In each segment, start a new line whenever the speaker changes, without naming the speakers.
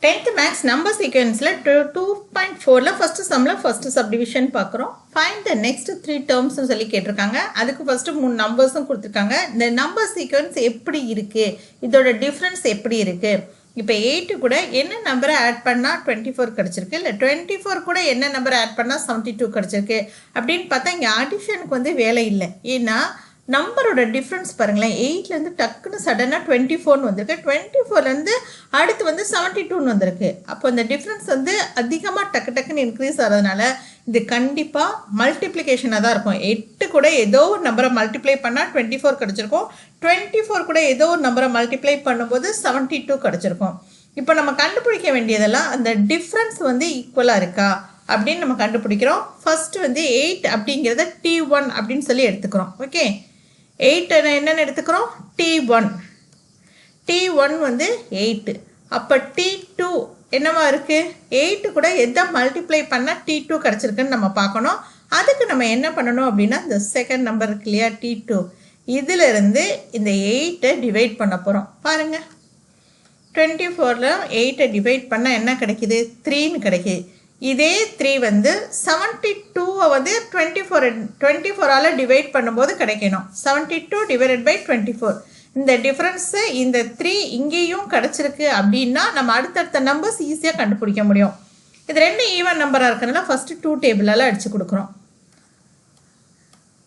10th maths number sequence 2.4 first sum first subdivision பார்க்குறோம். Find the next 3 terms சொல்லி கேட்டிருக்காங்க. அதுக்கு first 3 நம்பர்ஸும் கொடுத்திருக்காங்க. இந்த நம்பர் சீக்வென்ஸ் எப்படி இருக்கு, இதோட டிஃபரன்ஸ் எப்படி இருக்கு, இப்போ 8 கூட என்ன நம்பரை ஆட் பண்ணா 24 கிடைச்சிருக்கு, இல்லை 24 கூட என்ன நம்பரை ஆட் பண்ணா 72 கிடைச்சிருக்கு அப்படின்னு பார்த்தா இங்கே அடிஷனுக்கு வந்து வேலை இல்லை. ஏன்னா நம்பரோட டிஃப்ரென்ஸ் பாருங்களேன், 8லேருந்து டக்குன்னு சடனாக 24 வந்திருக்கு, 24லேருந்து அடுத்து வந்து 72 வந்திருக்கு. அப்போ இந்த டிஃப்ரென்ஸ் வந்து அதிகமாக டக்குன்னு இன்க்ரீஸ் ஆகிறதுனால இது கண்டிப்பாக மல்டிப்ளிகேஷனாக தான் இருக்கும். 8 கூட ஏதோ ஒரு நம்பரை மல்டிப்ளை பண்ணால் 24 கிடச்சிருக்கும், 24 கூட ஏதோ ஒரு நம்பரை மல்டிப்ளை பண்ணும்போது 72 கிடச்சிருக்கும். இப்போ நம்ம கண்டுபிடிக்க வேண்டியதெல்லாம் அந்த டிஃப்ரென்ஸ் வந்து ஈக்குவலாக இருக்கா அப்படின்னு நம்ம கண்டுபிடிக்கிறோம். ஃபர்ஸ்ட் வந்து 8 அப்படிங்கிறத T1 அப்படின்னு சொல்லி எடுத்துக்கிறோம். ஓகே, 8 என்னென்னு எடுத்துக்கிறோம், T1. T1 வந்து 8. அப்போ T2 என்னவா இருக்குது, 8 கூட எதை மல்டிப்ளை பண்ணால் T2 கிடச்சிருக்குன்னு நம்ம பார்க்கணும். அதுக்கு நம்ம என்ன பண்ணணும் அப்படின்னா இந்த செகண்ட் நம்பர் இருக்கு இல்லையா T2, இதிலிருந்து இந்த 8ஐ டிவைட் பண்ண போகிறோம். பாருங்கள், 24ல் 8ஐ டிவைட் பண்ணால் என்ன கிடைக்கிது, 3ன்னு கிடைக்கிது. இதே 3 வந்து 72 வந்து 24ஆல் டிவைட் பண்ணும்போது கிடைக்கணும். 72 டிவைடட் பை 24. இந்த டிஃப்ரென்ஸு இந்த 3 இங்கேயும் கிடச்சிருக்கு அப்படின்னா நம்ம அடுத்தடுத்த நம்பர்ஸ் ஈஸியாக கண்டுபிடிக்க முடியும். இது ரெண்டு ஈவன் நம்பராக இருக்கிறதுனால ஃபஸ்ட்டு 2 டேபிளால் அடித்து கொடுக்குறோம்.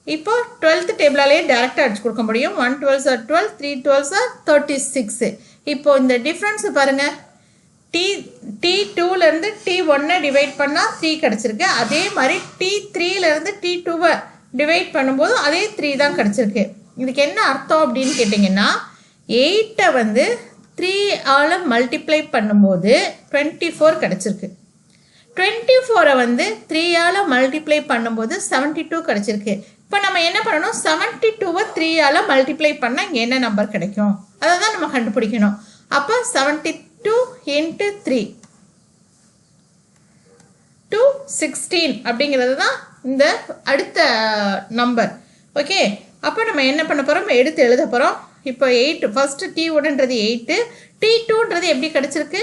இப்போ 12th டேபிளாலேயே டேரெக்டாக அடிச்சு கொடுக்க முடியும். 1 12s are 12, 3 12s are 36. இப்போ இந்த டிஃப்ரென்ஸு பாருங்கள், T2லேருந்து T1 டிவைட் பண்ணால் 3 கிடச்சிருக்கு. அதே மாதிரி T3லேருந்து T2 டிவைட் பண்ணும்போது அதே 3 தான் கிடச்சிருக்கு. இதுக்கு என்ன அர்த்தம் அப்படின்னு கேட்டிங்கன்னா 8ஐ வந்து 3ஆல் மல்டிப்ளை பண்ணும்போது 24 கிடச்சிருக்கு. 24ஐ வந்து 3ஆல் மல்டிப்ளை பண்ணும்போது 72 கிடச்சிருக்கு. இப்போ நம்ம என்ன பண்ணணும், 72ஐ 3ஆல் மல்டிப்ளை பண்ணால் இங்கே என்ன நம்பர் கிடைக்கும் அதை தான் நம்ம கண்டுபிடிக்கணும். அப்போ 72 into 3 216 அப்படிங்கிறது தான் இந்த அடுத்த நம்பர். ஓகே, அப்போ நம்ம என்ன பண்ண போகிறோம், எடுத்து எழுத போகிறோம். இப்போ 8 ஃபஸ்ட்டு T1ன்றது 8, T2ன்றது எப்படி கிடச்சிருக்கு,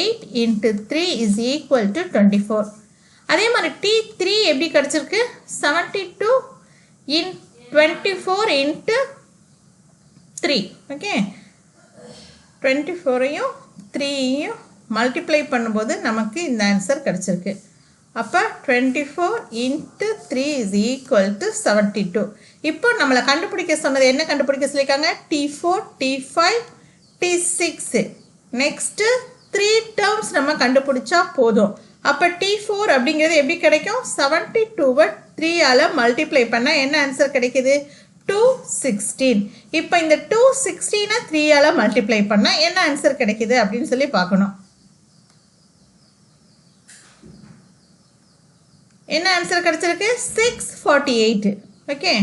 8 into 3 is equal to 24. அதே மாதிரி T3 எப்படி கிடச்சிருக்கு, 72 in 24 into 3. ஓகே, 24ஐயும் 3ஐயும் மல்டிப்ளை பண்ணும்போது நமக்கு இந்த ஆன்சர் கிடச்சிருக்கு. அப்போ 24 into 3 is equal to 72. இப்போ நம்மளை கண்டுபிடிக்க சொன்னது என்ன கண்டுபிடிக்க சொல்லியிருக்காங்க, T4, T5, T6. Next 3 terms நம்ம கண்டுபிடிச்சா போதும். அப்போ T4 அப்படிங்கிறது எப்படி கிடைக்கும், 72ஐ 3ஆல் மல்டிப்ளை பண்ணால் என்ன ஆன்சர் கிடைக்கிது, 216. இப்போ இந்த 216ஐ 3ஆல் மல்டிப்ளை பண்ணால் என்ன ஆன்சர் கிடைக்கிது அப்படின்னு சொல்லி பார்க்கணும். என்ன ஆன்சர் கிடைச்சிருக்கு, 648. Okay,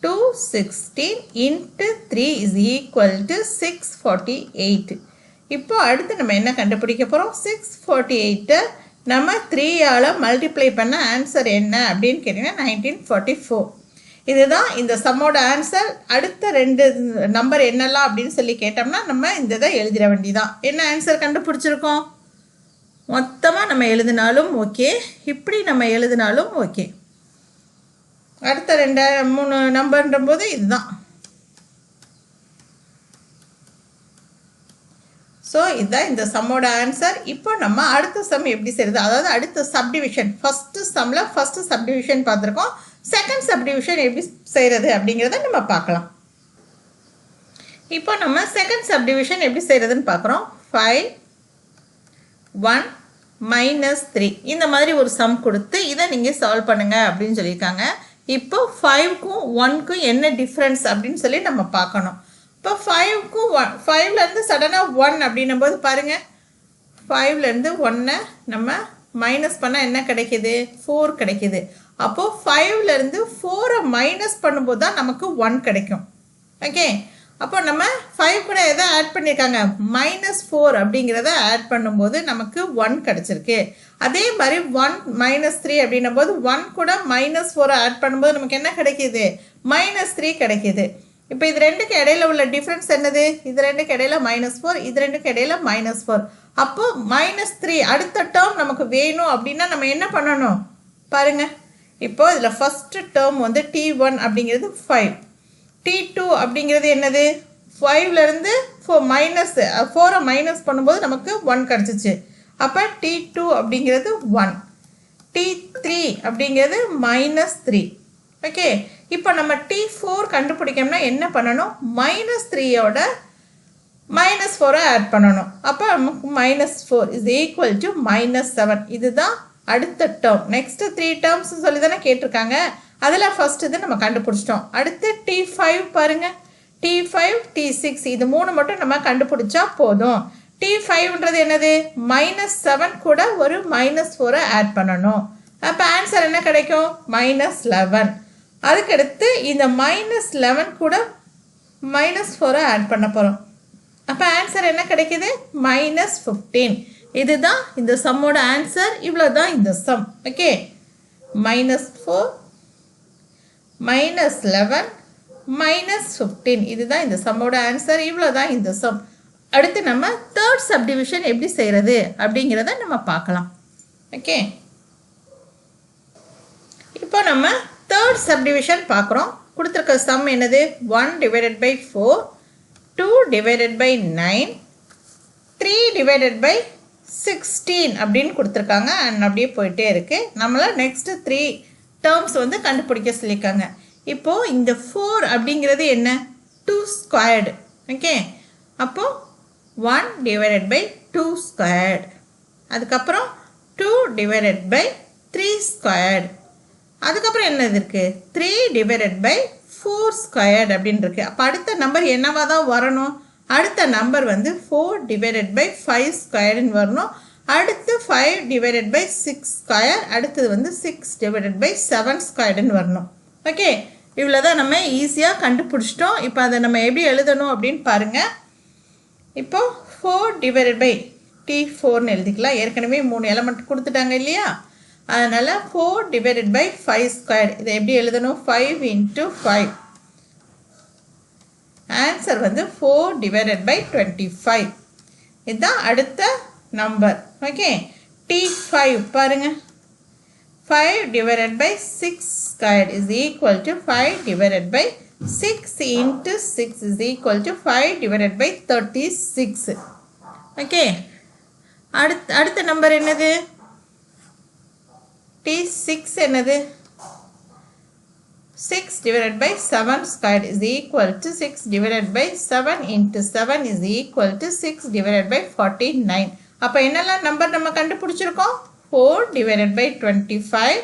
216 into 3 is equal to 648. இப்போ அடுத்து நம்ம என்ன கண்டுபிடிக்க போகிறோம், 648ஐ நம்ம 3ஆல் மல்டிப்ளை பண்ண ஆன்சர் என்ன அப்படின்னு கேட்டிங்கன்னா 1944. இதுதான் இந்த சம்மோட ஆன்சர். அடுத்த 2 நம்பர் என்னெல்லாம் அப்படின்னு சொல்லி கேட்டோம்னா நம்ம இந்த இதை எழுதிட வேண்டியதான். என்ன ஆன்சர் கண்டுபிடிச்சிருக்கோம், மொத்தமாக நம்ம எழுதினாலும் ஓகே, இப்படி நம்ம எழுதினாலும் ஓகே. அடுத்த 2 3 நம்பர்ன்ற போது இதுதான். ஸோ இதுதான் இந்த சம்மோட ஆன்சர். இப்போ நம்ம அடுத்த சம் எப்படி செய்கிறது, அதாவது அடுத்த சப்டிவிஷன், ஃபஸ்ட்டு சம்மில் ஃபஸ்ட்டு சப்டிவிஷன் பார்த்துருக்கோம். செகண்ட் சப்டிவிஷன் எப்படி செய்கிறது அப்படிங்கிறத நம்ம பார்க்கலாம். இப்போ நம்ம செகண்ட் சப்டிவிஷன் எப்படி செய்கிறதுன்னு பார்க்குறோம். 5 1 -3 இந்த மாதிரி ஒரு சம் கொடுத்து இதை நீங்கள் சால்வ் பண்ணுங்கள் அப்படின்னு சொல்லியிருக்காங்க. இப்போ 5க்கும் 1க்கும் என்ன டிஃப்ரென்ஸ் அப்படின்னு சொல்லி நம்ம பார்க்கணும். இப்போ 5க்கும் 5லேருந்து சடனாக 1 அப்படின்னும் போது பாருங்கள், 5லேருந்து 1 நம்ம மைனஸ் பண்ணால் என்ன கிடைக்கிது, 4 கிடைக்கிது. அப்போது 5லேருந்து 4ஐ மைனஸ் பண்ணும்போது தான் நமக்கு 1 கிடைக்கும். ஓகே, அப்போ நம்ம 5 கூட எதை ஆட் பண்ணியிருக்காங்க, -4 அப்படிங்கிறத ஆட் பண்ணும்போது நமக்கு 1 கிடச்சிருக்கு. அதே மாதிரி 1 -3 அப்படின்னும் போது 1 கூட -4 ஆட் பண்ணும்போது நமக்கு என்ன கிடைக்கிது, -3 கிடைக்கிது. இப்போ இது ரெண்டுக்கு இடையில உள்ள டிஃப்ரென்ஸ் என்னது? இது ரெண்டுக்கு இடையில -4, இது ரெண்டுக்கு இடையில -4. அப்போ -3 அடுத்த டேர்ம் நமக்கு வேணும் அப்படின்னா நம்ம என்ன பண்ணணும் பாருங்க. இப்போ இதில் ஃபர்ஸ்ட் டேர்ம் வந்து t1 அப்படிங்கிறது 5, t2 அப்படிங்கிறது என்னது? 5லேருந்து 4 மைனஸ் பண்ணும்போது நமக்கு 1 கிடச்சிச்சு. அப்போ t2 அப்படிங்கிறது 1, t3 அப்படிங்கிறது -3. ஓகே, இப்போ நம்ம t4 கண்டுபிடிக்கணும்னா என்ன பண்ணணும்? -3யோட -4 ஆட் பண்ணணும். அப்போ நமக்கு -4 இஸ் ஈக்குவல் டு -7. இதுதான் அடுத்த டேர்ம். நெக்ஸ்ட் 3 டேர்ம்ஸ் சொல்லி தானே கேட்டிருக்காங்க. அதில் ஃபர்ஸ்ட் இது நம்ம கண்டுபிடிச்சிட்டோம். அடுத்து t5 பாருங்க, t5 t6 இது 3 மட்டும் நம்ம கண்டுபிடிச்சா போதும். t5ன்றது என்னது? -7 கூட ஒரு -4 ஆட் பண்ணணும். அப்போ ஆன்சர் என்ன கிடைக்கும்? -11. அதுக்கடுத்து இந்த -11 கூட -4 ஆட் பண்ண போகிறோம். அப்போ ஆன்சர் என்ன கிடைக்குது? -15. இதுதான் இந்த சம்மோட ஆன்சர். இவ்வளோ தான் இந்த சம். ஓகே, -4 -11 -15 இதுதான் இந்த சம்மோட ஆன்சர். இவ்வளோ தான் இந்த சம். அடுத்து நம்ம தேர்ட் சப்டிவிஷன் எப்படி செய்கிறது அப்படிங்கிறத நம்ம பார்க்கலாம். ஓகே, இப்போ நம்ம தேர்ட் சப்டிவிஷன் பார்க்குறோம். கொடுத்துருக்க சம் என்னது? 1/4, 2/9, 3/16 அப்படின்னு கொடுத்துருக்காங்க. அண்ட் அப்படியே போயிட்டே இருக்குது. நம்மள நெக்ஸ்ட் 3 டேர்ம்ஸ் வந்து கண்டுபிடிக்க சொல்லியிருக்காங்க. இப்போது இந்த 4 அப்படிங்கிறது என்ன? 2 ஸ்கொயர்டு. ஓகே, அப்போது 1/2 ஸ்கொயர்டு. அதுக்கப்புறம் 2/3 ஸ்கொயர்டு. அதுக்கப்புறம் என்னது இருக்குது? 3/4 ஸ்கொயர்டு அப்படின்னு இருக்குது. அப்போ அடுத்த நம்பர் என்னவாக தான் வரணும்? அடுத்த நம்பர் வந்து 4/5 ஸ்கொயர்டுன்னு வரணும். அடுத்து 5/6 ஸ்கொயர், அடுத்தது வந்து 6/7 ஸ்கொயர்டுன்னு வரணும். ஓகே, இவ்வளோ தான் நம்ம ஈஸியாக கண்டுபிடிச்சிட்டோம். இப்போ அதை நம்ம எப்படி எழுதணும் அப்படின்னு பாருங்கள். இப்போ 4/t4ன்னு எழுதிக்கலாம். ஏற்கனவே 3 எலமெண்ட் கொடுத்துட்டாங்க இல்லையா? அதனால் 4/5 ஸ்கொயர் இதை எப்படி எழுதணும்? 5 × 5. ஆன்சர் வந்து 4/25. இதுதான் அடுத்த நம்பர். ஓகே, t5 பாருங்க, 5/6 square is equal to 5/6 × 6 is equal to 5/36. Okay, அடுத்த நம்பர் என்னது? t6 என்னது? 6/7 squared is equal to 6/7 into 7 is equal to 6/49. அப்போ என்னெல்லாம் நம்பர் நம்ம கண்டுபிடிச்சிருக்கோம்? 4/25,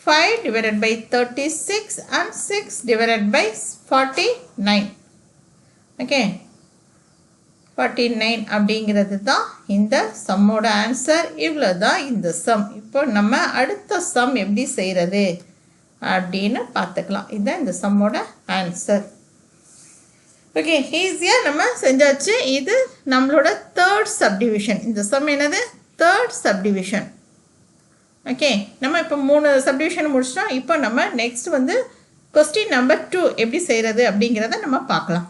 5/36 and 6/49. ஓகே, 49 அப்படிங்கிறது தான் இந்த சம்மோட ஆன்சர். இவ்வளோ தான் இந்த சம். இப்போ நம்ம அடுத்த சம் எப்படி செய்கிறது அப்படின்னு பார்த்துக்கலாம். இதுதான் இந்த சம்மோட ஆன்சர். ஓகே, ஈஸியாக நம்ம செஞ்சாச்சு. இது நம்மளோட தேர்ட் சப்டிவிஷன். இந்த சம் என்னது? Third subdivision. ஓகே, நம்ம இப்போ 3 சப்டிவிஷன் முடிச்சிட்டோம். இப்போ நம்ம நெக்ஸ்ட் வந்து கொஸ்டின் நம்பர் 2 எப்படி செய்கிறது அப்படிங்கிறத நம்ம பார்க்கலாம்.